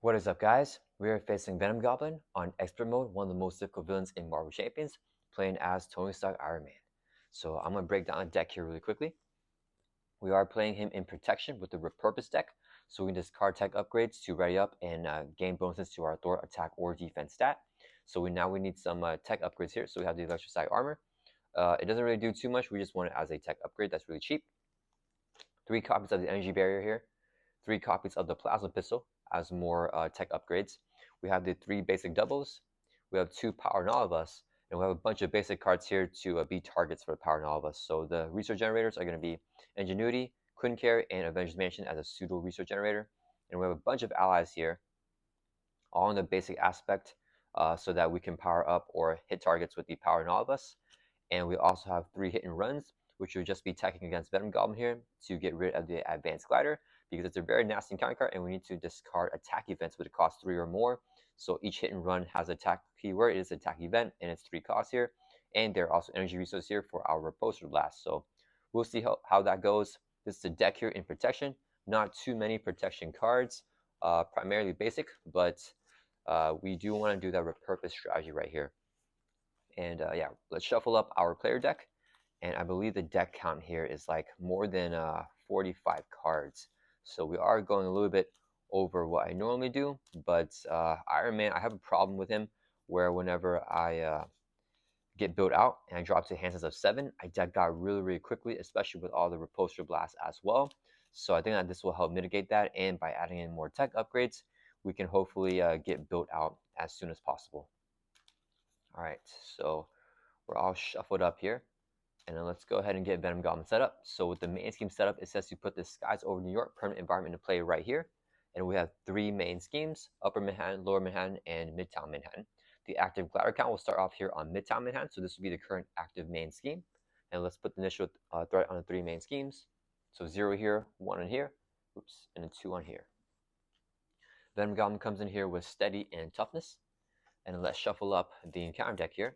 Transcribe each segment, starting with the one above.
What is up, guys? We are facing Venom Goblin on Expert Mode, one of the most difficult villains in Marvel Champions, playing as Tony Stark Iron Man. So I'm going to break down a deck here really quickly. We are playing him in Protection with the Repurpose deck, so we can discard tech upgrades to ready up and gain bonuses to our Thor attack or defense stat. So we need some tech upgrades here. So we have the Electrocide Armor. It doesn't really do too much. We just want it as a tech upgrade that's really cheap. 3 copies of the Energy Barrier here. 3 copies of the Plasma Pistol as more tech upgrades. We have the 3 basic doubles. We have 2 Power Nolivus, and we have a bunch of basic cards here to be targets for Power Nolivus. So the resource generators are going to be Ingenuity, Quinn Care, and Avengers Mansion as a pseudo resource generator. And we have a bunch of allies here, all in the basic aspect, so that we can power up or hit targets with the Power Nolivus. And we also have 3 hit and runs, which would just be attacking against Venom Goblin here to get rid of the Advanced Glider, because it's a very nasty counter card and we need to discard attack events with a cost 3 or more. So each hit and run has attack keyword. It is attack event and it's 3 costs here. And there are also energy resources here for our Repurpose Blast. So we'll see how that goes. This is a deck here in Protection. Not too many protection cards, primarily basic, but we do want to do that Repurpose strategy right here. And yeah, let's shuffle up our player deck. And I believe the deck count here is like more than 45 cards. So we are going a little bit over what I normally do. But Iron Man, I have a problem with him where whenever I get built out and I drop to hand size of 7, I deck out really quickly, especially with all the Repulsor Blasts as well. So I think that this will help mitigate that. And by adding in more tech upgrades, we can hopefully get built out as soon as possible. All right, so we're all shuffled up here. And then let's go ahead and get Venom Goblin set up. So with the main scheme setup, it says to put the Skies Over New York permanent environment into play right here. And we have 3 main schemes: Upper Manhattan, Lower Manhattan, and Midtown Manhattan. The active glider count will start off here on Midtown Manhattan. So this will be the current active main scheme. And let's put the initial threat on the 3 main schemes. So 0 here, 1 in here, oops, and then 2 on here. Venom Goblin comes in here with Steady and Toughness. And let's shuffle up the encounter deck here.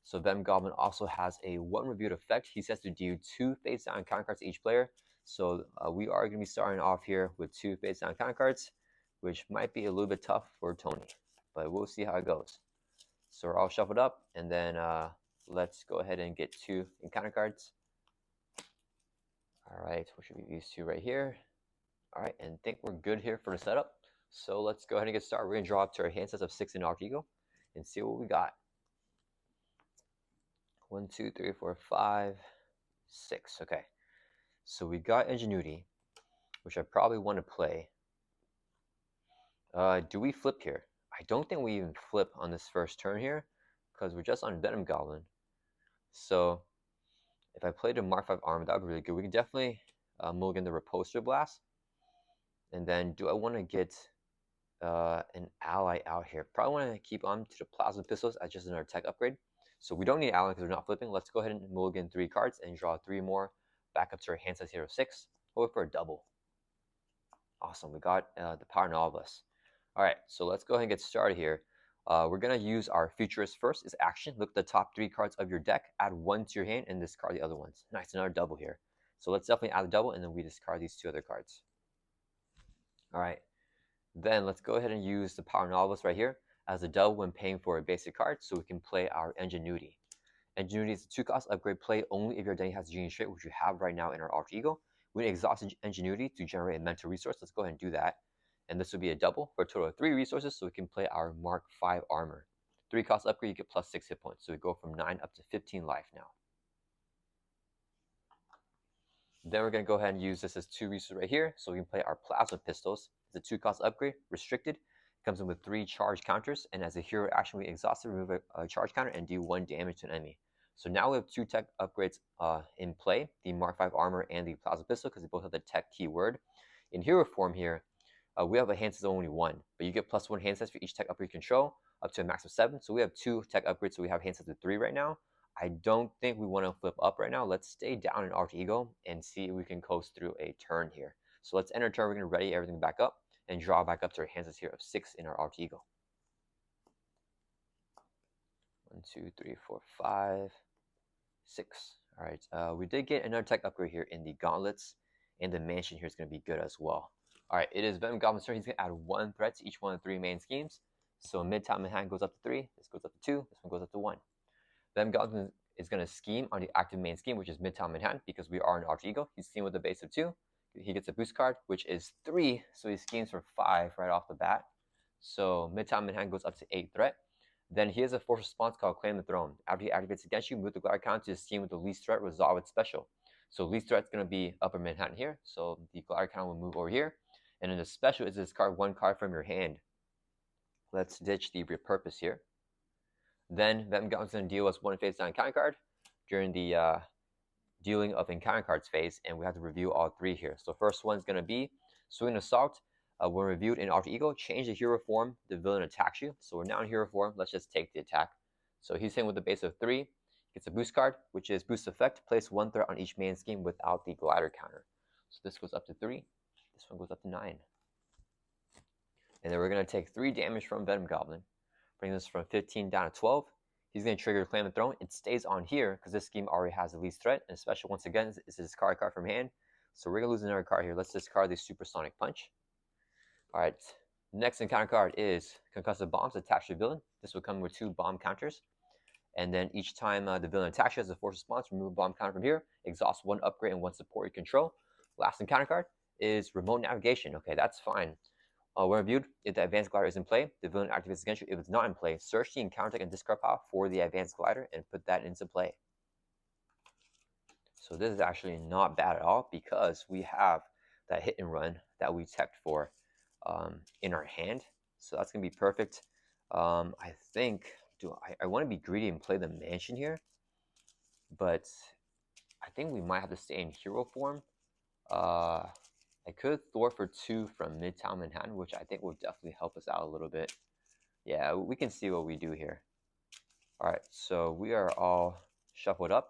So Venom Goblin also has a 1 reviewed effect. He says to deal 2 face down counter cards to each player. So we are going to be starting off here with 2 face down counter cards, which might be a little bit tough for Tony, but we'll see how it goes. So we're all shuffled up, and then let's go ahead and get 2 encounter cards. All right, what should be these 2 right here? All right, and I think we're good here for the setup. So let's go ahead and get started. We're going to draw up to our hand sets of 6 in Alter Ego and see what we got. 1, 2, 3, 4, 5, 6. Okay, so we got Ingenuity, which I probably want to play. Do we flip here? I don't think we even flip on this first turn here, because we're just on Venom Goblin. So if I played a Mark 5 Armor, that would be really good. We can definitely mulligan the Repulsor Blast. And then do I want to get an ally out here? Probably want to keep on to the Plasma Pistols as just another tech upgrade. So we don't need ally because we're not flipping. Let's go ahead and mulligan 3 cards and draw 3 more back up to our hand size here of 6. Hope for a double. Awesome, we got the Power Nolivus. All right, so let's go ahead and get started here. We're going to use our Futurist first. Is action. Look at the top 3 cards of your deck, add 1 to your hand, and discard the other ones. Nice, another double here. So let's definitely add a double, and then we discard these 2 other cards. All right, then let's go ahead and use the Power Nolivus right here as a double when paying for a basic card, so we can play our Ingenuity. Ingenuity is a 2-cost upgrade. Play only if your identity has Genius Trait, which you have right now in our Alter Ego. We exhaust Ingenuity to generate a mental resource. Let's go ahead and do that. And this will be a double for a total of 3 resources, so we can play our Mark 5 Armor. 3-cost upgrade, you get plus 6 hit points. So we go from 9 up to 15 life now. Then we're going to go ahead and use this as 2 resources right here, so we can play our Plasma Pistols. It's a 2-cost upgrade, restricted. It comes in with 3 charge counters, and as a hero action, we exhaust it, remove a charge counter, and do 1 damage to an enemy. So now we have 2 tech upgrades in play, the Mark 5 Armor and the Plasma Pistol, because they both have the tech keyword. In hero form here, we have a hand size of only 1, but you get plus 1 hand size for each tech upgrade you control, up to a max of 7. So we have 2 tech upgrades, so we have hand size of 3 right now. I don't think we want to flip up right now. Let's stay down in Alter Ego and see if we can coast through a turn here. So let's enter turn. We're going to ready everything back up and draw back up to our hand size here of 6 in our Alter Ego. 1, 2, 3, 4, 5, 6. All right, we did get another tech upgrade here in the gauntlets, and the mansion here is going to be good as well. All right, it is Venom Goblin's turn. He's going to add 1 threat to each one of the 3 main schemes. So mid-time in hand goes up to 3. This goes up to 2. This one goes up to 1. Venom Goblin is going to scheme on the active main scheme, which is mid-time in hand, because we are an alter ego. He's schemed with a base of 2. He gets a boost card, which is 3. So he schemes for 5 right off the bat. So mid-time in hand goes up to 8 threat. Then he has a force response called Claim the Throne. After he activates against you, move the glider counter to his scheme with the least threat, resolve its special. So least threat is going to be upper Manhattan here. So the glider counter will move over here. And then the special is discard 1 card from your hand. Let's ditch the repurpose here. Then Venom Goblin's going to deal us 1 face down encounter card during the dealing of encounter cards phase, and we have to review all 3 here. So first one's going to be Swing Assault. When reviewed in alter ego, change the hero form the villain attacks you. So we're now in hero form. Let's just take the attack. So he's hitting with a base of 3. Gets a boost card, which is boost effect. Place 1 threat on each main scheme without the glider counter. So this goes up to 3. This one goes up to 9. And then we're going to take 3 damage from Venom Goblin. Bring this from 15 down to 12. He's going to trigger Claim the Throne. It stays on here because this scheme already has the least threat. And special, once again, is a discard card from hand. So we're going to lose another card here. Let's discard the Supersonic Punch. All right. Next encounter card is Concussive Bombs attached to the villain. This will come with 2 bomb counters. And then each time the villain attacks you as a force response, remove a bomb counter from here. Exhaust 1 upgrade and 1 support you control. Last encounter card is Remote Navigation. Okay, that's fine. When reviewed, if the advanced glider is in play, the villain activates against you. If it's not in play, search the encounter deck and discard pile for the advanced glider and put that into play. So this is actually not bad at all because we have that hit and run that we teched for in our hand. So that's going to be perfect. I think I want to be greedy and play the mansion here, but I think we might have to stay in hero form. I could Thor for 2 from Midtown Manhattan, which I think will definitely help us out a little bit. Yeah, we can see what we do here. All right, so we are all shuffled up.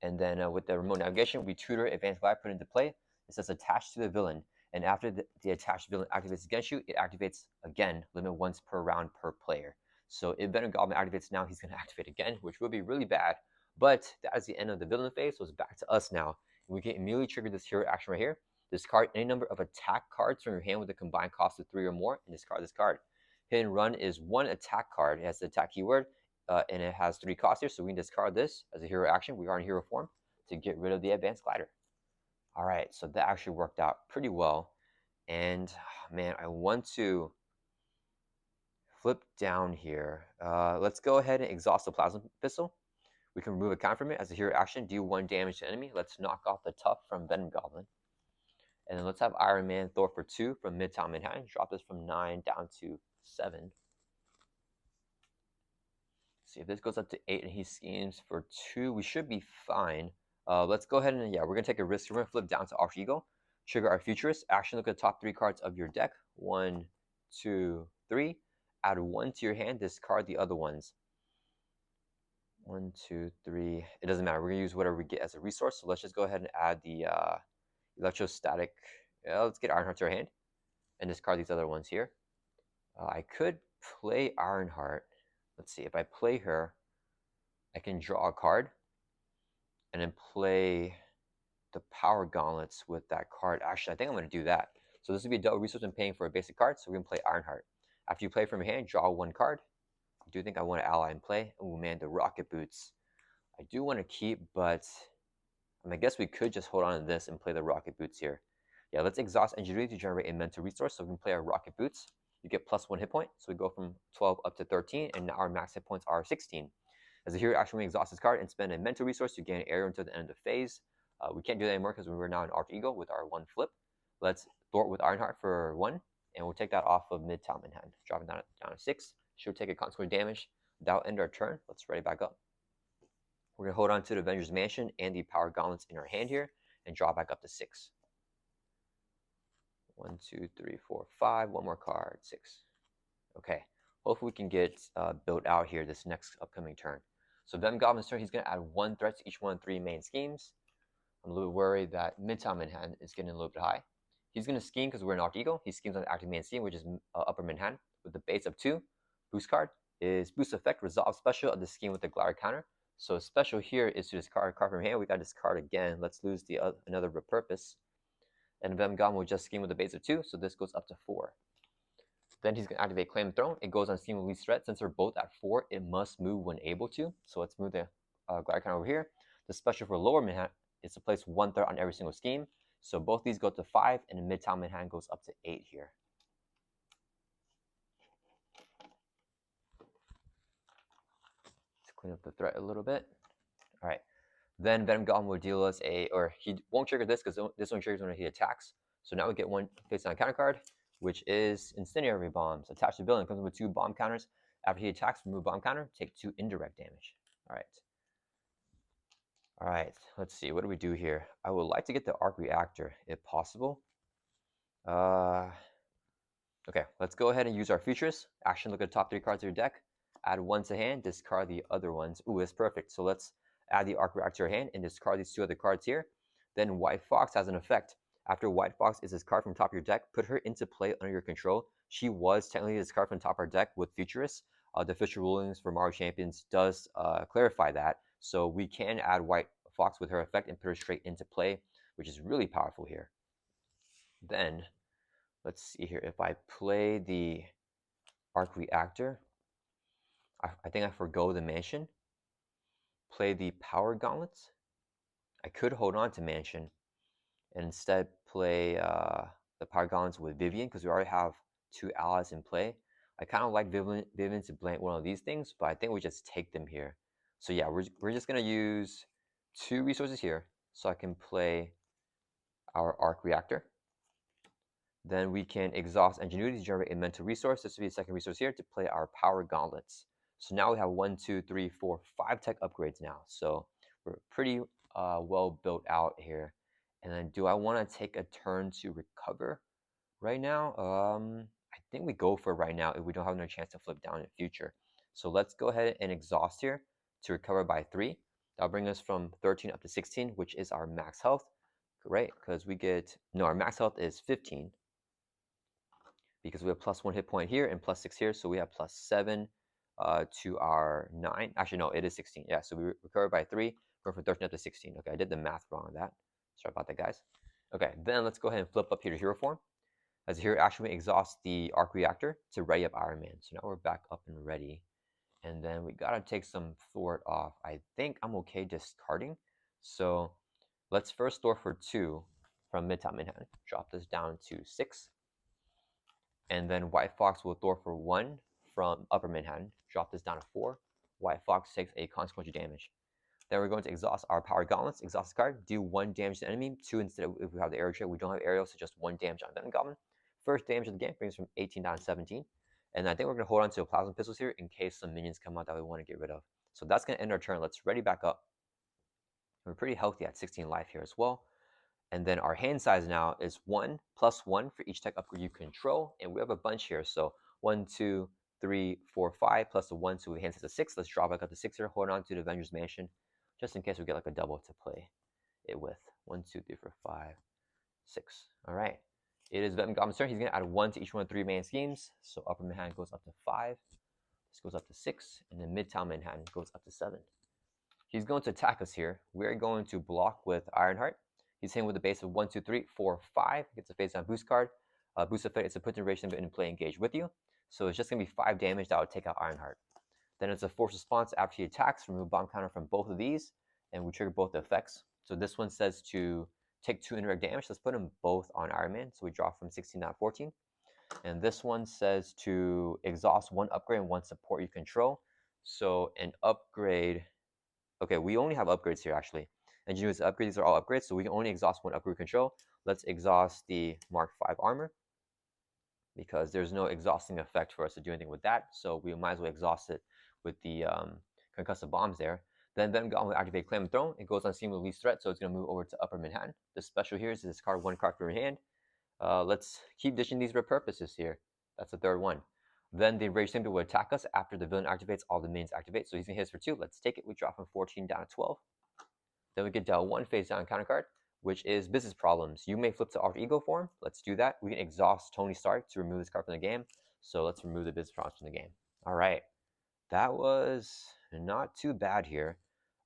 And then with the remote navigation, we tutor advanced glide put into play. It says attached to the villain. And after the attached villain activates against you, it activates again, limit once per round per player. So if Venom Goblin activates now, he's going to activate again, which will be really bad. But that is the end of the villain phase, so it's back to us now. We can immediately trigger this hero action right here. Discard any number of attack cards from your hand with a combined cost of 3 or more, and discard this card. Hit and Run is 1 attack card. It has the attack keyword, and it has 3 costs here, so we can discard this as a hero action. We are in hero form to get rid of the advanced glider. All right, so that actually worked out pretty well. And man, I want to flip down here. Let's go ahead and exhaust the Plasma Pistol. We can remove a count from it as a hero action, do 1 damage to enemy. Let's knock off the Tough from Venom Goblin. And then let's have Iron Man Thor for 2 from Midtown Manhattan. Drop this from 9 down to 7. See if this goes up to 8 and he schemes for 2, we should be fine. Let's go ahead and, yeah, we're going to take a risk. We're going to flip down to Alter Ego. Trigger our Futurist. Action, look at the top 3 cards of your deck. 1, 2, 3. Add 1 to your hand. Discard the other ones. 1, 2, 3. It doesn't matter. We're going to use whatever we get as a resource. So let's just go ahead and add the Electrostatic. Let's get Ironheart to our hand. And discard these other ones here. I could play Ironheart. Let's see. If I play her, I can draw a card. And then play the Power Gauntlets with that card. Actually, I think I'm going to do that. So this would be a double resource and paying for a basic card. So we're going to play Ironheart. After you play from your hand, draw 1 card. I do think I want to ally and play. Oh man, the Rocket Boots. I do want to keep, but I guess we could just hold on to this and play the Rocket Boots here. Yeah, let's exhaust Ingenuity to generate a mental resource. So we can play our Rocket Boots. You get +1 hit point. So we go from 12 up to 13, and now our max hit points are 16. As a hero action, we exhaust this card and spend a mental resource to gain area until the end of the phase. We can't do that anymore because we're now in Alter Ego with our 1 flip. Let's thwart with Ironheart for 1, and we'll take that off of Midtown Manhattan. Drop it down to 6. Should take a consequent damage. That'll end our turn. Let's ready back up. We're going to hold on to the Avengers Mansion and the Power Gauntlets in our hand here and draw back up to 6. 1, 2, 3, 4, 5. 1 more card. 6. Okay. Hopefully we can get built out here this next upcoming turn. So Venom Goblin's turn, he's going to add 1 threat to each one of 3 main schemes. I'm a little worried that Midtown Manhattan is getting a little bit high. He's going to scheme because we're an Alter Ego. He schemes on the active main scheme, which is Upper Manhattan, with the base of 2. Boost card is boost effect, resolve special of the scheme with the glider counter. So special here is to discard a card from hand. We got to discard again. Let's lose the another repurpose. And Venom Goblin will just scheme with a base of 2, so this goes up to 4. Then he's going to activate Claim Throne. It goes on scheme with least threat. Since they're both at 4, it must move when able to. So let's move the Glider Cannon over here. The special for lower mid hand is to place 1 threat on every single scheme. So both these go to 5, and the mid-town mid hand goes up to 8 here. Let's clean up the threat a little bit. All right. Then Venom Goblin will deal us or he won't trigger this because this one triggers when he attacks. So now we get 1 face-down counter card, which is Incendiary Bombs. Attached to villain, comes with 2 bomb counters. After he attacks, remove bomb counter, take 2 indirect damage. All right. All right, let's see. What do we do here? I would like to get the Arc Reactor, if possible. Okay, let's go ahead and use our features. Action, look at the top 3 cards of your deck. Add 1 to hand, discard the other ones. Ooh, it's perfect. So let's add the Arc Reactor to your hand and discard these 2 other cards here. Then White Fox has an effect. After White Fox is this card from top of your deck, put her into play under your control. She was technically this card from top of our deck with Futurists. The official rulings for Mario Champions does clarify that. So we can add White Fox with her effect and put her straight into play, which is really powerful here. Then, let's see here. If I play the Arc Reactor, I think I forgo the Mansion. Play the Power Gauntlets. I could hold on to Mansion and instead play the Power Gauntlets with Vivian because we already have 2 allies in play. I kind of like Vivian to blank one of these things, but I think we just take them here. So yeah, we're just going to use 2 resources here so I can play our Arc Reactor. Then we can exhaust Ingenuity to generate a mental resource. This will be a second resource here to play our Power Gauntlets. So now we have 1, 2, 3, 4, 5 tech upgrades now. So we're pretty well built out here. And then do I want to take a turn to recover right now? I think we go for right now if we don't have another chance to flip down in the future. So let's go ahead and exhaust here to recover by 3. That'll bring us from 13 up to 16, which is our max health. Great, because we get, no, our max health is 15. Because we have +1 hit point here and +6 here, so we have +7 to our 9. Actually, no, it is 16. Yeah, so we recover by 3. We're from 13 up to 16. Okay, I did the math wrong on that. Sorry about that, guys. Okay, then let's go ahead and flip up here to Hero Form. As a hero action, we exhaust the Arc Reactor to ready up Iron Man. So now we're back up and ready. And then we gotta take some Thwart off. I think I'm okay discarding. So let's first store for 2 from mid-top mid-hand. Drop this down to 6. And then White Fox will throw for 1 from upper mid-hand. Drop this down to 4. White Fox takes a consequential damage. Then we're going to exhaust our Power Gauntlets. Exhaust the card. Do 1 damage to the enemy. 2 instead of if we have the aerial trait. We don't have aerial, so just 1 damage on Venom Goblin. First damage of the game brings us from 18 down to 17. And I think we're going to hold on to Plasma Pistols here in case some minions come out that we want to get rid of. So that's going to end our turn. Let's ready back up. We're pretty healthy at 16 life here as well. And then our hand size now is 1 + 1 for each tech upgrade you control. And we have a bunch here. So 1, 2, 3, 4, 5 plus a 1. So we hand size is 6. Let's drop back up to 6 here. Hold on to the Avengers Mansion just in case we get like a double to play it with. 1, 2, 3, 4, 5, 6. All right. It is Venom Goblin's turn. He's going to add 1 to each one of 3 main schemes. So upper mid-hand goes up to 5. This goes up to 6. And then mid-town mid-hand goes up to 7. He's going to attack us here. We're going to block with Ironheart. He's hitting with a base of 1, 2, 3, 4, 5. Gets a face down boost card. Boost effect is a put duration in play engage with you. So it's just going to be 5 damage that would take out Ironheart. Then it's a force response after he attacks. Remove bomb counter from both of these. And we trigger both the effects. So this one says to take 2 indirect damage. Let's put them both on Iron Man. So we drop from 16 down to 14. And this one says to exhaust 1 upgrade and 1 support you control. So an upgrade. Okay, we only have upgrades here actually. Ingenuity upgrades, these are all upgrades, so we can only exhaust 1 upgrade control. Let's exhaust the Mark V armor because there's no exhausting effect for us to do anything with that. So we might as well exhaust it with the concussive bombs there. Then Venom Goblin will activate Claim Throne. It goes on scene with least threat, so it's going to move over to upper mid-hand. The special here is to discard 1 card from your hand. Let's keep dishing these repurposes here. That's the 3rd one. Then the Enraged Symbol will attack us after the villain activates, all the minions activate. So he's going to hit us for 2. Let's take it. We drop from 14 down to 12. Then we get down 1 face down counter card, which is Business Problems. You may flip to Alter Ego form. Let's do that. We can exhaust Tony Stark to remove this card from the game. So let's remove the Business Problems from the game. All right. That was not too bad here.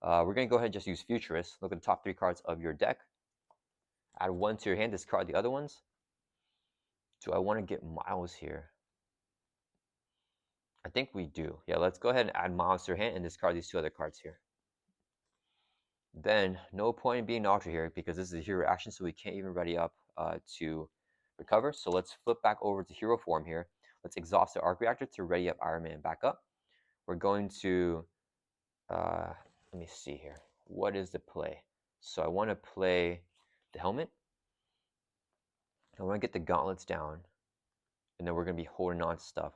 We're going to go ahead and just use Futurist. Look at the top 3 cards of your deck. Add 1 to your hand, discard the other ones. Do I want to get Miles here? I think we do. Yeah, let's go ahead and add Miles to your hand and discard these 2 other cards here. Then, no point in being neutral here because this is a hero action, so we can't even ready up to recover. So let's flip back over to hero form here. Let's exhaust the arc reactor to ready up Iron Man back up. We're going to, let me see here. What is the play? So I want to play the helmet. I want to get the gauntlets down, and then we're going to be holding on to stuff.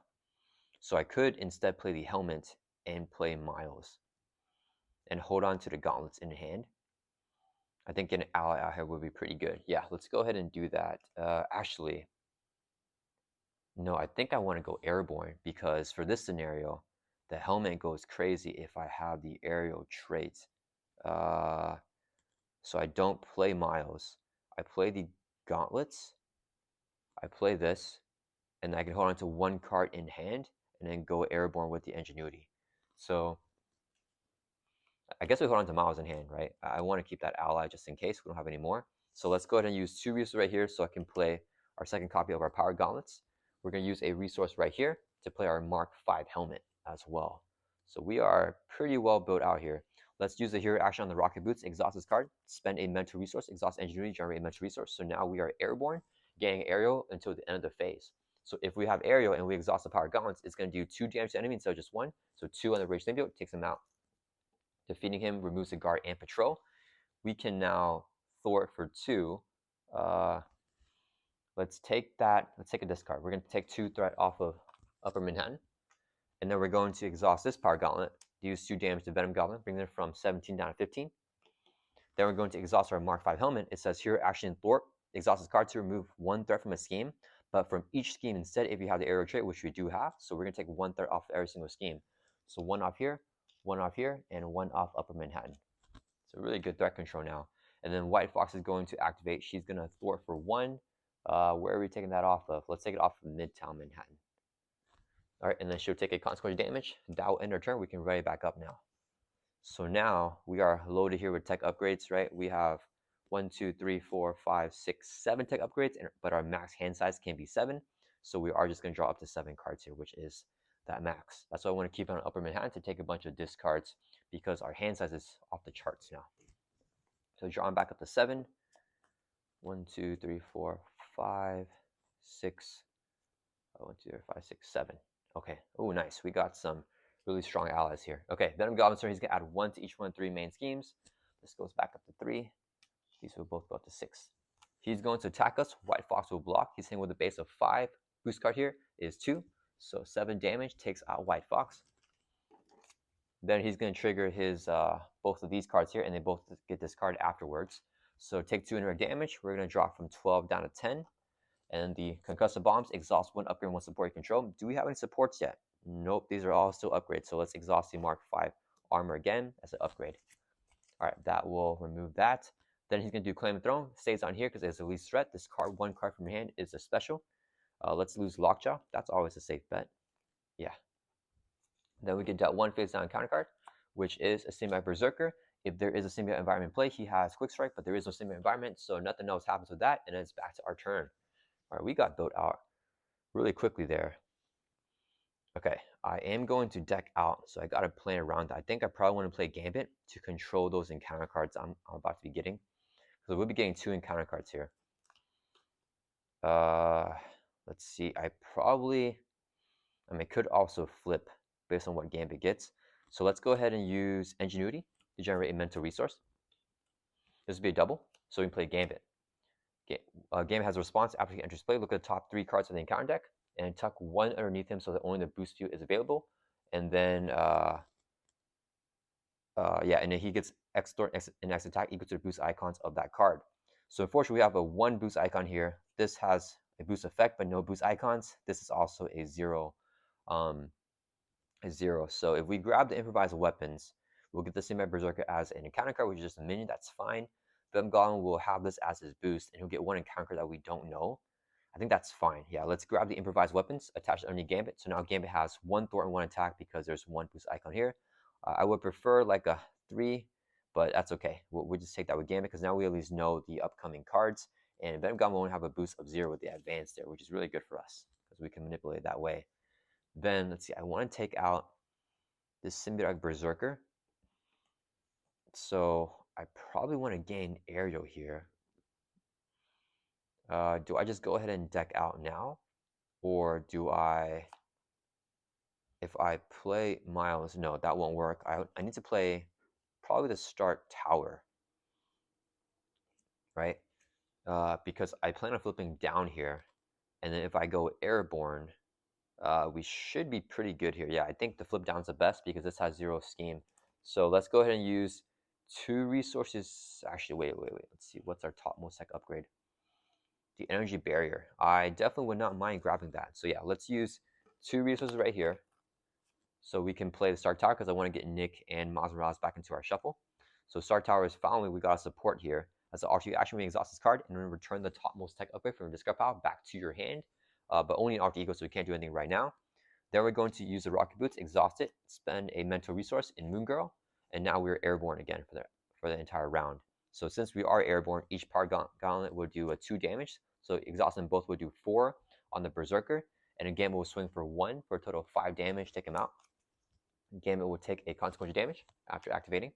So I could instead play the helmet and play Miles and hold on to the gauntlets in hand. I think an ally out here would be pretty good. Yeah, let's go ahead and do that. Actually, no, I think I want to go airborne because for this scenario, the helmet goes crazy if I have the aerial trait. So I don't play Miles. I play the gauntlets. I play this, and I can hold on to 1 card in hand and then go airborne with the ingenuity. So I guess we hold on to Miles in hand, right? I want to keep that ally just in case we don't have any more. So let's go ahead and use 2 resources right here so I can play our second copy of our Power Gauntlets. We're going to use a resource right here to play our Mark 5 helmet as well. So we are pretty well built out here. Let's use the hero action on the Rocket Boots, exhaust this card, spend a mental resource, exhaust ingenuity, generate a mental resource. So now we are airborne, getting aerial until the end of the phase. So if we have aerial and we exhaust the Power Gauntlets, it's going to do 2 damage to the enemy instead of just 1. So 2 on the Rage Symbiote takes him out. Defeating him removes the guard and patrol. We can now thwart for 2. Let's take a discard. We're going to take 2 threat off of Upper Manhattan. And then we're going to exhaust this Power Gauntlet, use 2 damage to Venom Goblin, bring them from 17 down to 15. Then we're going to exhaust our Mark 5 helmet. It says here, action thwart. Exhaust this card to remove 1 threat from a scheme, but from each scheme instead if you have the aerial trait, which we do have. So we're going to take 1 threat off every single scheme. So 1 off here, 1 off here, and 1 off Upper Manhattan. So really good threat control now. And then White Fox is going to activate. She's going to thwart for 1. Where are we taking that off of? Let's take it off of Midtown Manhattan. All right, and then she'll take a consequence damage. That will end her turn. We can ready back up now. So now we are loaded here with tech upgrades, right? We have 1, 2, 3, 4, 5, 6, 7 tech upgrades, but our max hand size can be 7. So we are just going to draw up to 7 cards here, which is that max. That's why I want to keep on Upper Manhattan to take a bunch of discards because our hand size is off the charts now. So drawing back up to 7. 1, 2, 3, 4, 5, 6. 1, 2, 3, 5, 6, 7. Okay. Oh, nice. We got some really strong allies here. Okay, Venom Goblin, so he's going to add 1 to each one of 3 main schemes. This goes back up to 3. These will both go up to 6. He's going to attack us. White Fox will block. He's hitting with a base of 5. Boost card here is 2. So 7 damage takes out White Fox. Then he's going to trigger his both of these cards here, and they both get discarded afterwards. So take 2 indirect damage. We're going to drop from 12 down to 10. And the concussive bombs exhaust 1 upgrade, 1 support you control. Do we have any supports yet? Nope, these are all still upgrades. So let's exhaust the Mark 5 armor again as an upgrade. All right, that will remove that. Then he's going to do Claim the Throne. Stays on here because it's the least threat. This card, 1 card from your hand, is a special. Let's lose Lockjaw. That's always a safe bet. Yeah. Then we get that 1 face down counter card, which is a Symbiote Berserker. If there is a Symbiote environment play, he has Quick Strike, but there is no Symbiote environment, so nothing else happens with that, and then it's back to our turn. All right, we got built out really quickly there. Okay, I am going to deck out, so I got to plan around that. I think I probably want to play Gambit to control those encounter cards I'm about to be getting. So we'll be getting 2 encounter cards here. Let's see. I could also flip based on what Gambit gets. So let's go ahead and use Ingenuity to generate a mental resource. This would be a double, so we can play Gambit. Gambit has a response after he enters play. Look at the top 3 cards of the encounter deck and tuck 1 underneath him so that only the boost view is available. And then, and then he gets extort and X attack equal to the boost icons of that card. So unfortunately, we have a 1 boost icon here. This has a boost effect, but no boost icons. This is also a 0. So if we grab the improvised weapons, we'll get the Symbiote Berserker as an encounter card, which is just a minion. That's fine. Venom Goblin will have this as his boost, and he'll get 1 encounter card that we don't know. I think that's fine. Yeah, let's grab the improvised weapons, attach it underneath Gambit. So now Gambit has 1 thwart and 1 attack because there's 1 boost icon here. I would prefer like a 3 but that's okay. We'll just take that with Gambit because now we at least know the upcoming cards. And Venom Goblin won't have a boost of 0 with the advance there, which is really good for us because we can manipulate it that way. Then let's see, I want to take out this Symbiotic Berserker. So I probably want to gain Aerial here. Do I just go ahead and deck out now? Or do I, if I play Miles, no, that won't work. I need to play probably the start Tower, right? Because I plan on flipping down here. And then if I go Airborne, we should be pretty good here. Yeah, I think the flip down's the best because this has 0 scheme. So let's go ahead and use 2 resources. Actually, wait. Let's see, what's our topmost tech upgrade? The Energy Barrier. I definitely would not mind grabbing that. So yeah, let's use 2 resources right here. So we can play the Star Tower because I want to get Nick and Miles Morales back into our shuffle. So Star Tower is finally, we got a support here. As an alternate action, we exhaust this card and then return the topmost tech upgrade from your discard pile back to your hand. But only an alter ego, so we can't do anything right now. Then we're going to use the Rocket Boots, exhaust it, spend a mental resource in Moon Girl, and now we're airborne again for the entire round. So since we are airborne, each Power Gauntlet will do 2 damage. So exhausting both will do 4 on the Berserker, and a Gambit will swing for 1 for a total of 5 damage, take him out. Gambit will take a consequential damage after activating.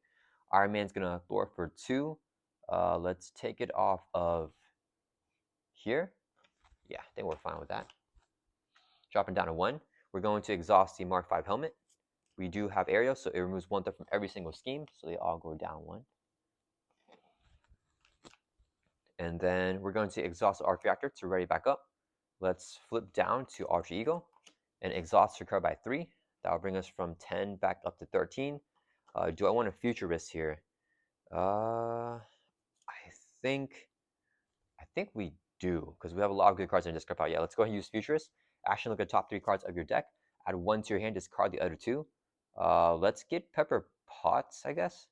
Iron Man's gonna thwart for 2. Let's take it off of here. Yeah, I think we're fine with that. Dropping down to 1. We're going to exhaust the Mark 5 helmet. We do have Aerial, so it removes 1 threat from every single scheme, so they all go down 1. And then we're going to exhaust the Arc Reactor to ready back up. Let's flip down to Alter Ego and exhaust your card by 3. That will bring us from 10 back up to 13. Do I want a Futurist here? I think we do, because we have a lot of good cards in this discard pile. Yeah, let's go ahead and use Futurist. Action, look at the top 3 cards of your deck. Add 1 to your hand, discard the other 2. Let's get Pepper Potts, I guess.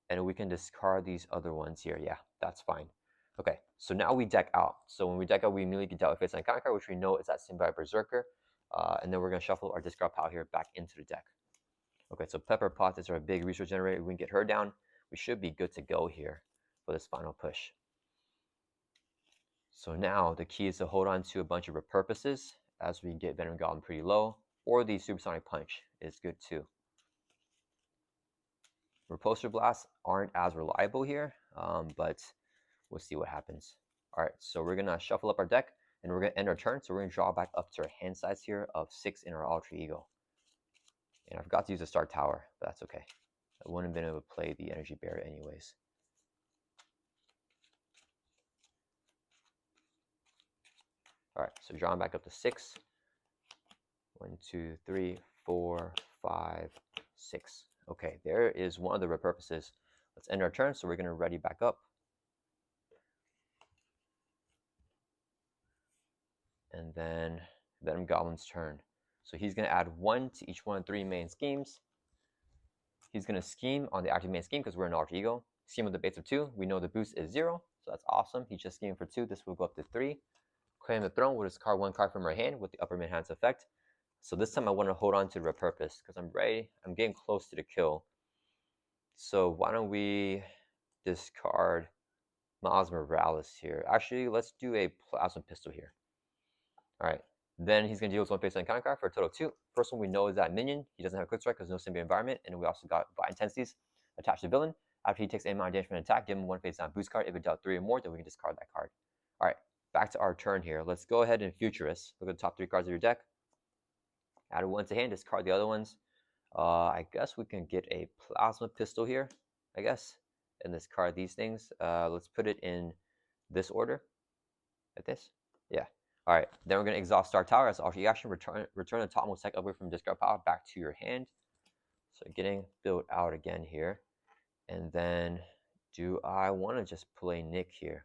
And we can discard these other ones here. Yeah, that's fine. Okay, so now we deck out. So when we deck out, we immediately get dealt with face and counter card, which we know is that Symbiotic Berserker. And then we're going to shuffle our discard pile here back into the deck. Okay, so Pepper Potts is our big resource generator. We can get her down. We should be good to go here for this final push. So now the key is to hold on to a bunch of Repurposes as we get Venom Goblin pretty low, or the Supersonic Punch is good too. Repulsor Blasts aren't as reliable here, but we'll see what happens. All right, so we're gonna shuffle up our deck and we're gonna end our turn. So we're gonna draw back up to our hand size here of 6 in our Alter Ego. And I forgot to use the Star Tower, but that's okay. I wouldn't have been able to play the Energy Barrier anyways. All right, so drawing back up to 6. 1, 2, 3, 4, 5, 6. Okay, there is one of the Repurposes. Let's end our turn, so we're going to ready back up. And then Venom Goblin's turn. So he's going to add 1 to each one of 3 main schemes. He's going to scheme on the active main scheme because we're an Alter Ego. Scheme with the base of 2. We know the boost is 0, so that's awesome. He just schemed for 2. This will go up to 3. Claim the Throne will discard 1 card from our hand with the upper mid hand's effect. So this time I want to hold on to Repurpose because I'm ready. I'm getting close to the kill. So why don't we discard Miles Morales here? Actually, let's do a Plasma Pistol here. All right. Then he's going to deal with 1 face on counter card for a total of 2. First one we know is that minion. He doesn't have a quick strike because no symbiote environment. And we also got Violent Intensities attached to villain. After he takes any amount of damage from an attack, give him 1 face down boost card. If it dealt 3 or more, then we can discard that card. All right. Back to our turn here. Let's go ahead and Futurist. Look at the top 3 cards of your deck. Add 1 to hand, discard the other ones. I guess we can get a Plasma Pistol here, I guess, and discard these things. Let's put it in this order, like this. Yeah. All right. Then we're going to exhaust Star Tower as alter action. Return the topmost tech upgrade from discard pile back to your hand. So getting built out again here. And then do I want to just play Nick here?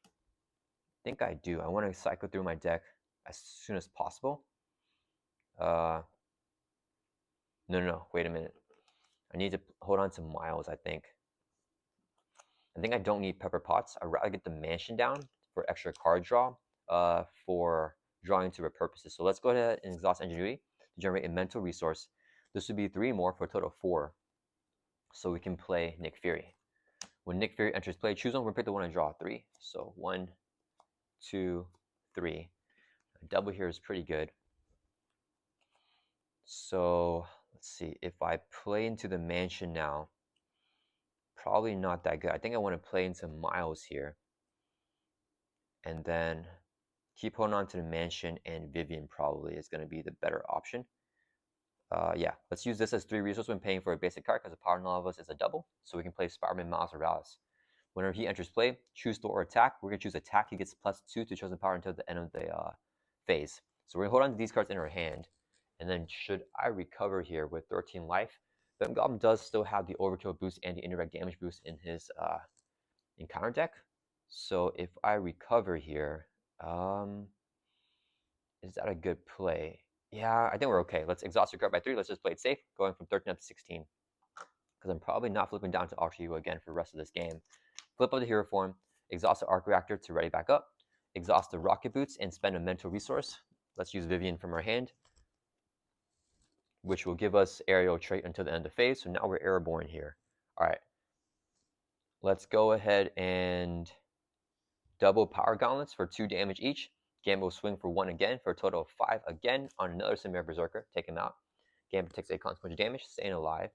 I think I do. I want to cycle through my deck as soon as possible. No, wait a minute. I need to hold on to Miles, I think. I don't need Pepper Potts. I'd rather get the Mansion down for extra card draw for drawing to Repurposes. So let's go ahead and exhaust Ingenuity to generate a mental resource. This would be 3 more for a total of 4. So we can play Nick Fury. When Nick Fury enters play, choose one. We're going to pick the one and draw 3. So 1, 2, 3. A double here is pretty good. So let's see. If I play into the mansion now, probably not that good. I think I want to play into Miles here. And then keep holding on to the mansion, and Vivian probably is going to be the better option. Yeah, let's use this as 3 resources when paying for a basic card, because the Power Novelist is a double, so we can play Spider-Man, Miles Morales. Whenever he enters play, choose Thor or attack. We're going to choose attack. He gets +2 to chosen power until the end of the phase. So we're going to hold on to these cards in our hand. And then should I recover here with 13 life, Venom Goblin does still have the overkill boost and the indirect damage boost in his encounter deck. So if I recover here, is that a good play? Yeah, I think we're okay. Let's exhaust your card by 3. Let's just play it safe, going from 13 up to 16. Because I'm probably not flipping down to Ultra U again for the rest of this game. Flip up the hero form, exhaust the arc reactor to ready back up, exhaust the rocket boots, and spend a mental resource. Let's use Vivian from our hand, which will give us aerial trait until the end of phase. So now we're airborne here. All right. Let's go ahead and double power gauntlets for 2 damage each. Gambit will swing for 1 again for a total of 5 again on another Symbiote Berserker. Take him out. Gambit takes a consequential damage, staying alive.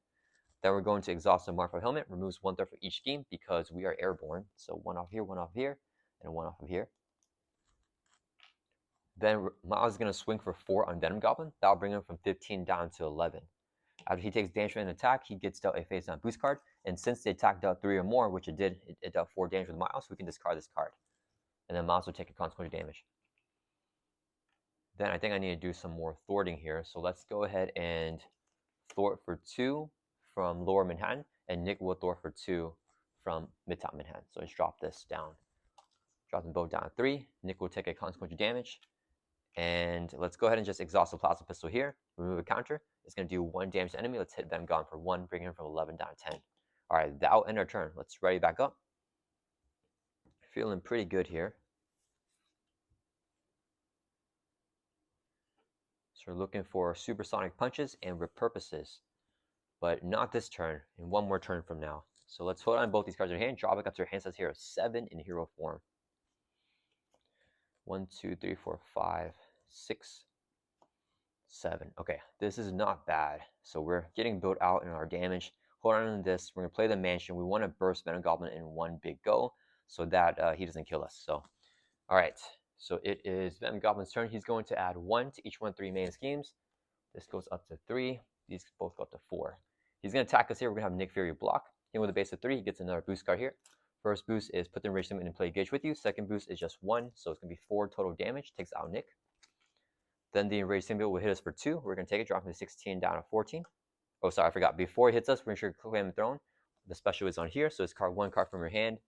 Then we're going to exhaust the Marvel Helmet, removes 1/3 from each scheme because we are airborne. So 1 off here, 1 off here, and 1 off of here. Then Miles is going to swing for 4 on Venom Goblin. That'll bring him from 15 down to 11. After he takes damage from an attack, he gets dealt a face down boost card. And since the attack dealt 3 or more, which it did, it dealt 4 damage with Miles, so we can discard this card. And then Miles will take a consequential damage. Then I think I need to do some more thwarting here. So let's go ahead and thwart for 2 from Lower Manhattan, and Nick will thwart for 2 from Midtown Manhattan. So let's drop this down. Drop them both down to 3. Nick will take a consequential damage. And let's go ahead and just exhaust the Plasma Pistol here. Remove a counter. It's going to do 1 damage to enemy. Let's hit Venom Goblin for 1, bring him from 11 down to 10. All right, that'll end our turn. Let's ready back up. Feeling pretty good here. So we're looking for supersonic punches and repurposes, but not this turn, in 1 more turn from now. So let's hold on both these cards in your hand, draw back up to your hand size here of 7 in hero form. 1, 2, 3, 4, 5, 6, 7. Okay, this is not bad. So we're getting built out in our damage. Hold on to this. We're going to play the mansion. We want to burst Venom Goblin in 1 big go so that he doesn't kill us. So, all right. So it is Venom Goblin's turn. He's going to add 1 to each one of 3 main schemes. This goes up to 3. These both go up to 4. He's going to attack us here. We're going to have Nick Fury block. Him with a base of 3. He gets another boost card here. First boost is put the enraged limit in play gauge with you. Second boost is just 1. So it's going to be 4 total damage. Takes out Nick. Then the enraged symbiote will hit us for 2. We're going to take it, drop from 16 down to 14. Oh, sorry, I forgot. Before he hits us, we're going to claim the throne. The special is on here. So it's card 1 card from your hand.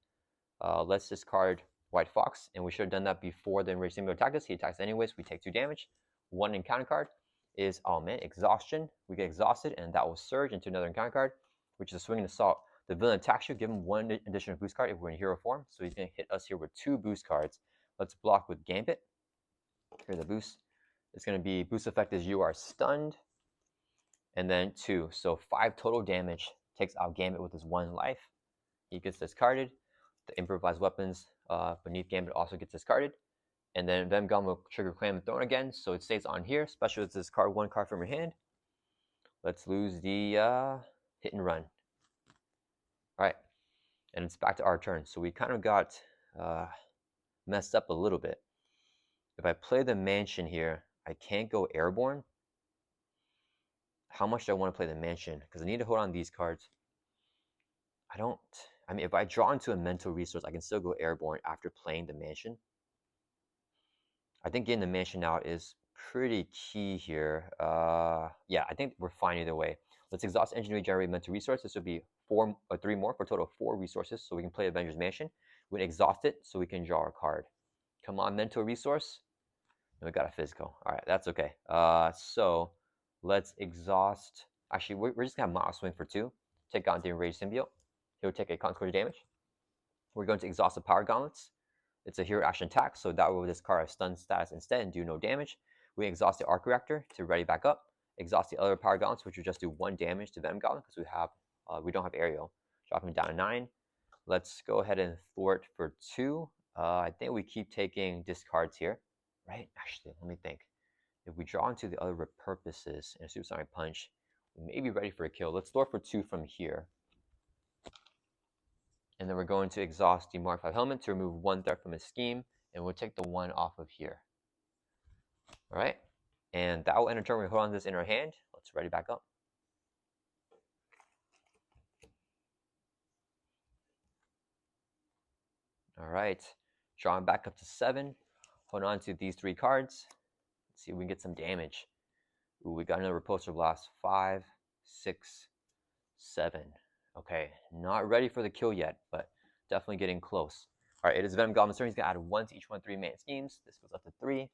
Let's discard White Fox, and we should have done that before the enraged symbiote attacked us. He attacks anyways. We take 2 damage. 1 encounter card is, oh man, exhaustion. We get exhausted, and that will surge into another encounter card, which is a swinging assault. The villain attacks you. Give him 1 additional boost card if we're in hero form. So he's going to hit us here with 2 boost cards. Let's block with Gambit. Here the boost. It's going to be boost effect is you are stunned, and then 2. So 5 total damage. Takes out Gambit with his 1 life. He gets discarded. The improvised weapons beneath Gambit also gets discarded. And then Venom Goblin will trigger Claim the Throne again, so it stays on here. Special is this card 1 card from your hand. Let's lose the hit and run. All right, and it's back to our turn. So we kind of got messed up a little bit. If I play the mansion here, I can't go airborne. How much do I want to play the mansion? Because I need to hold on these cards. I mean, if I draw into a mental resource, I can still go airborne after playing the mansion. I think getting the mansion out is pretty key here. Yeah, I think we're fine either way. Let's exhaust engineering generate mental resource. This would be 4 or 3 more for a total of 4 resources. So we can play Avengers Mansion. We exhaust it so we can draw a card. Come on, mental resource. And we got a physical. All right, that's okay. So let's exhaust. Actually, we're just going to Miles swing for 2. Take on the enraged symbiote. He'll take a consequential damage. We're going to exhaust the power gauntlets. It's a hero action attack, so that will discard a stun status instead and do no damage. We exhaust the arc reactor to ready back up. Exhaust the other power gauntlets, which will just do 1 damage to Venom Goblin because we have We don't have aerial. Drop him down to 9. Let's go ahead and thwart for 2. I think we keep taking discards here, right? Actually, let me think. If we draw into the other repurposes and a supersonic punch, we may be ready for a kill. Let's thwart for 2 from here. And then we're going to exhaust the Mark 5 helmet to remove 1 threat from his scheme, and we'll take the 1 off of here. All right, and that will end a turn. We hold on to this in our hand. Let's ready back up. All right, drawing back up to 7. Hold on to these 3 cards. Let's see if we can get some damage. Ooh, we got another Repulsor Blast. 5, 6, 7. Okay, not ready for the kill yet, but definitely getting close. All right, it is Venom Goblin's turn. He's going to add 1 to each one of 3-man schemes. This goes up to 3.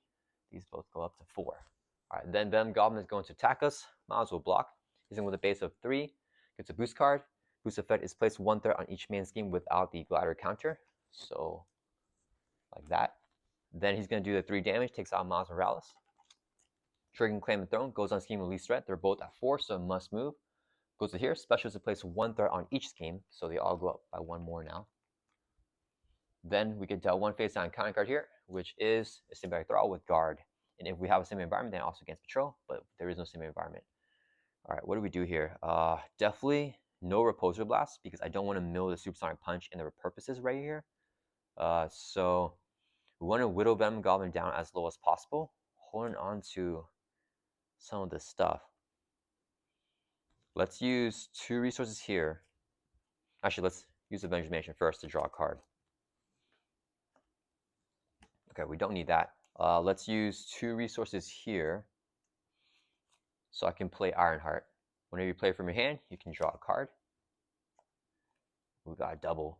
These both go up to 4. All right, then Venom Goblin is going to attack us. Might as well block. He's in with a base of 3. Gets a boost card. Boost effect is place 1 threat on each main scheme without the glider counter. So, like that. Then he's going to do the 3 damage. Takes out Miles Morales. Triggering Claim the Throne. Goes on scheme with least threat. They're both at 4, so must move. Goes to here. Special is to place 1 threat on each scheme. So they all go up by 1 more now. Then we get dealt 1 face down counter card here, which is a symbiotic thrall with guard. And if we have a similar environment, then also against patrol, but there is no similar environment. All right, what do we do here? Definitely no Repulsor Blast because I don't want to mill the Supersonic Punch and the Repurposes right here. So we want to whittle Venom Goblin down as low as possible, holding on to some of this stuff. Let's use 2 resources here. Actually, let's use Avenger's Mansion first to draw a card. Okay, we don't need that. Let's use 2 resources here so I can play Ironheart. Whenever you play from your hand, you can draw a card. We got a double.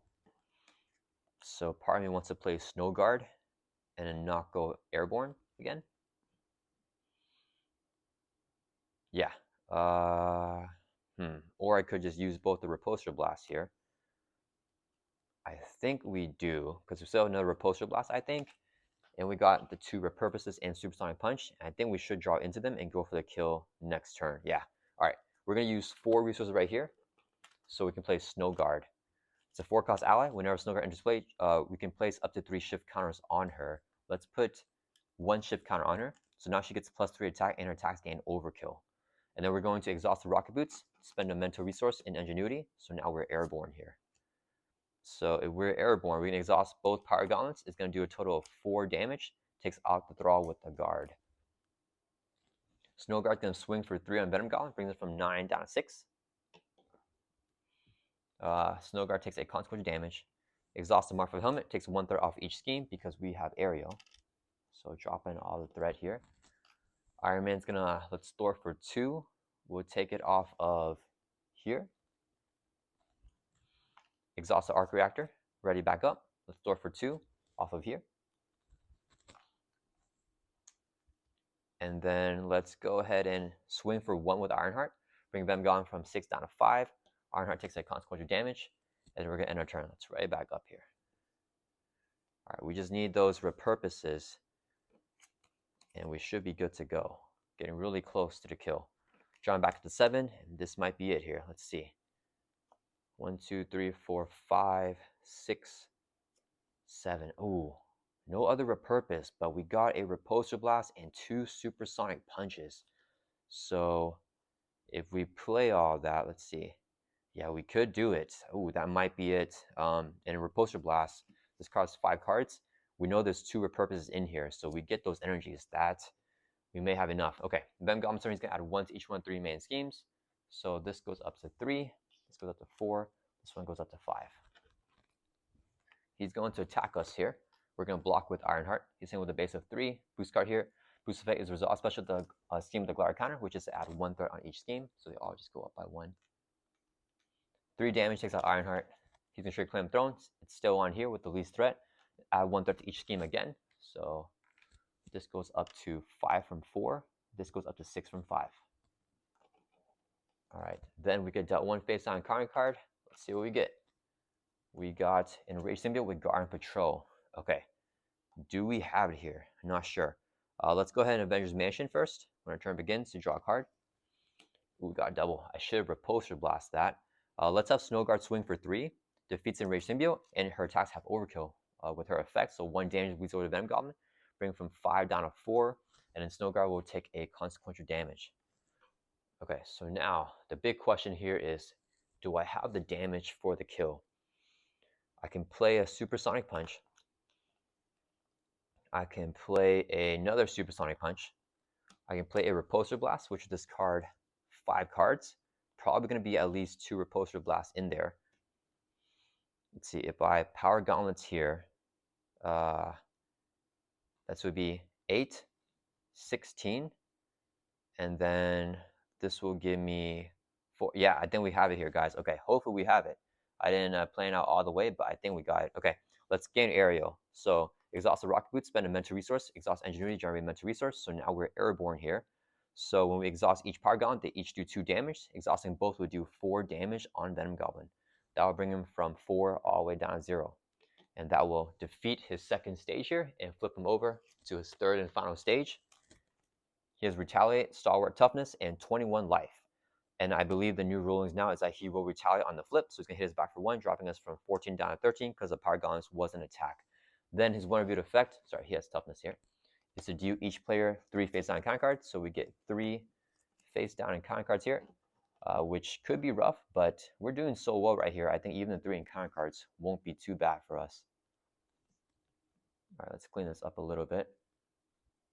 So part of me wants to play Snow Guard and then not go Airborne again. Yeah. Or I could just use both the Repulsor Blast here. I think we do, because we still have another Repulsor Blast, I think. And we got the 2 Repurposes and Supersonic Punch. I think we should draw into them and go for the kill next turn. Yeah. All right. We're going to use 4 resources right here so we can play Snow Guard. It's a 4-cost ally. Whenever Snow Guard enters play, we can place up to 3 shift counters on her. Let's put 1 shift counter on her. So now she gets +3 attack and her attacks gain overkill. And then we're going to exhaust the Rocket Boots, spend a mental resource in Ingenuity. So now we're airborne here. So if we're airborne, we can exhaust both Power Gauntlets. It's going to do a total of 4 damage. Takes out the Thrall with the guard. Snow Guard's going to swing for 3 on Venom Goblin, brings it from 9 down to 6. Snow Guard takes a consequential damage. Exhaust the Mark 5 helmet, takes 1 threat off each scheme because we have aerial. So drop in all the threat here. Iron Man's going to, let's store for 2. We'll take it off of here. Exhaust the Arc Reactor, ready back up. Let's store for 2 off of here. And then let's go ahead and swing for 1 with Ironheart. Bring Venom Goblin from 6 down to 5. Ironheart takes a consequential damage. And then we're going to end our turn. Let's right back up here. All right, we just need those Repurposes. And we should be good to go. Getting really close to the kill. Drawing back to 7. And this might be it here. Let's see. 1, 2, 3, 4, 5, 6, 7. Ooh, no other Repurpose, but we got a Repulsor Blast and 2 Supersonic Punches. So if we play all that, let's see. Yeah, we could do it. Ooh, that might be it. And a Repulsor Blast, this costs 5 cards. We know there's 2 Repurposes in here, so we get those energies. That we may have enough. Okay, Venom Goblin's turn. He's going to add 1 to each one of 3 main schemes. So this goes up to 3. This goes up to 4. This one goes up to 5. He's going to attack us here. We're going to block with Ironheart. He's in with a base of 3. Boost card here. Boost effect is resolve special the scheme with the glider counter, which is to add 1 threat on each scheme. So they all just go up by 1. 3 damage takes out Ironheart. He's going to trade Claim Throne. It's still on here with the least threat. Add 1 threat to each scheme again. So this goes up to 5 from 4. This goes up to 6 from 5. All right. Then we get dealt 1 face down counter card. Let's see what we get. We got Enraged Symbiote with Guard and Patrol. Okay. Do we have it here? I'm not sure. Let's go ahead and Avengers Mansion first. When our turn begins to draw a card. Ooh, we got a double. I should have Repulsor Blast that. Let's have Snow Guard swing for 3, defeats Enraged Symbiote, and her attacks have overkill with her effect. So 1 damage leads over to Venom Goblin, bring from 5 down to 4, and then Snow Guard will take a consequential damage. Okay, so now the big question here is, do I have the damage for the kill? I can play a Supersonic Punch. I can play another Supersonic Punch. I can play a Repulsor Blast, which will discard 5 cards. Probably going to be at least 2 Repulsor Blasts in there. Let's see, if I Power Gauntlets here, that would be 8, 16, and then this will give me 4. Yeah, I think we have it here, guys. Okay, hopefully we have it. I didn't plan out all the way, but I think we got it. Okay, let's gain Aerial. So exhaust the Rocket Boot, spend a mental resource. Exhaust Ingenuity, generate a mental resource. So now we're airborne here. So when we exhaust each Power Gauntlet, they each do 2 damage. Exhausting both would do 4 damage on Venom Goblin. That will bring him from 4 all the way down to 0. And that will defeat his second stage here and flip him over to his third and final stage. He has Retaliate, Stalwart Toughness, and 21 life. And I believe the new rulings now is that he will retaliate on the flip, so he's going to hit us back for 1, dropping us from 14 down to 13 because the Power Gauntlets was an attack. Then his one reviewed effect, sorry, he has Toughness here, is to deal each player 3 face down encounter cards. So we get 3 face down encounter cards here, which could be rough, but we're doing so well right here. I think even the 3 encounter cards won't be too bad for us. All right, let's clean this up a little bit.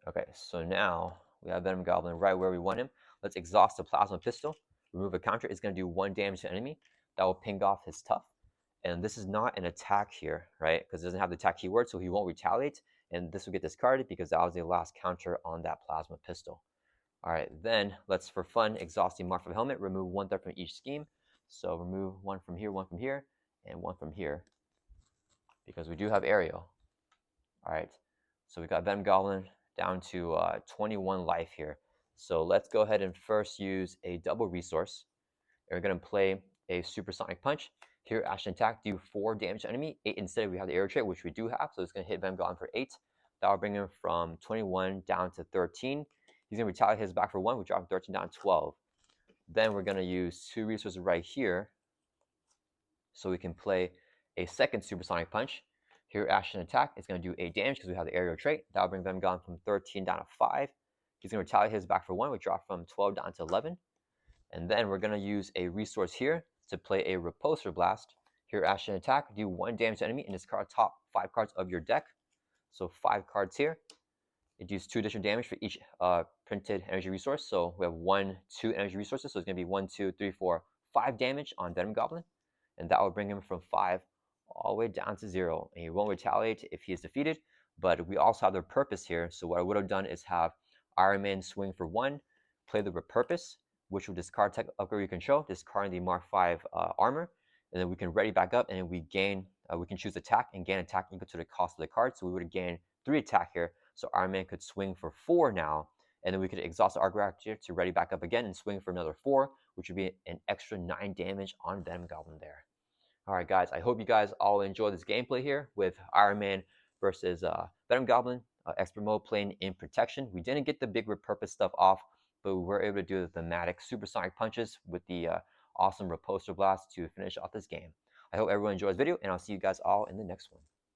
Okay, so now we have Venom Goblin right where we want him. Let's exhaust the Plasma Pistol. Remove a counter. It's going to do 1 damage to enemy. That will ping off his Tough. And this is not an attack here, right? Because it doesn't have the attack keyword, so he won't retaliate. And this will get discarded because that was the last counter on that Plasma Pistol. All right, then let's, for fun, exhaust the Mark of Helmet. Remove 1 threat from each scheme. So remove 1 from here, 1 from here, and 1 from here. Because we do have Aerial. All right, so we got Venom Goblin down to 21 life here. So let's go ahead and first use a double resource. And we're going to play a Supersonic Punch. Here, Action Attack, do 4 damage to enemy. 8 instead, we have the Aerial trait, which we do have. So it's going to hit Venom Goblin for 8. That will bring him from 21 down to 13. He's going to retaliate his back for 1, which drops 13 down to 12. Then we're going to use 2 resources right here. So we can play a second Supersonic Punch. Here, Action Attack is going to do 8 damage because we have the Aerial trait. That will bring Venom Goblin from 13 down to 5. He's going to retaliate his back for 1, which drop from 12 down to 11. And then we're going to use a resource here to play a Repulsor Blast. Here, Action Attack, do 1 damage to enemy and discard top 5 cards of your deck. So 5 cards here. It does 2 additional damage for each printed energy resource. So we have 1, 2 energy resources. So it's going to be 1, 2, 3, 4, 5 damage on Venom Goblin. And that will bring him from 5 all the way down to 0. And he won't retaliate if he is defeated. But we also have the Repurpose here. So what I would have done is have Iron Man swing for 1, play the Repurpose, which will discard tech upgrade you control, discarding the Mark 5 armor. And then we can ready back up, and then we gain, we can choose attack and gain attack equal to the cost of the card. So we would have gained 3 attack here. So Iron Man could swing for 4 now. And then we could exhaust the Arc Reactor to ready back up again and swing for another 4, which would be an extra 9 damage on Venom Goblin there. All right, guys, I hope you guys all enjoy this gameplay here with Iron Man versus Venom Goblin, Expert Mode playing in Protection. We didn't get the big Repurpose stuff off, but we were able to do the thematic Supersonic Punches with the awesome Repulsor Blast to finish off this game. I hope everyone enjoys this video, and I'll see you guys all in the next one.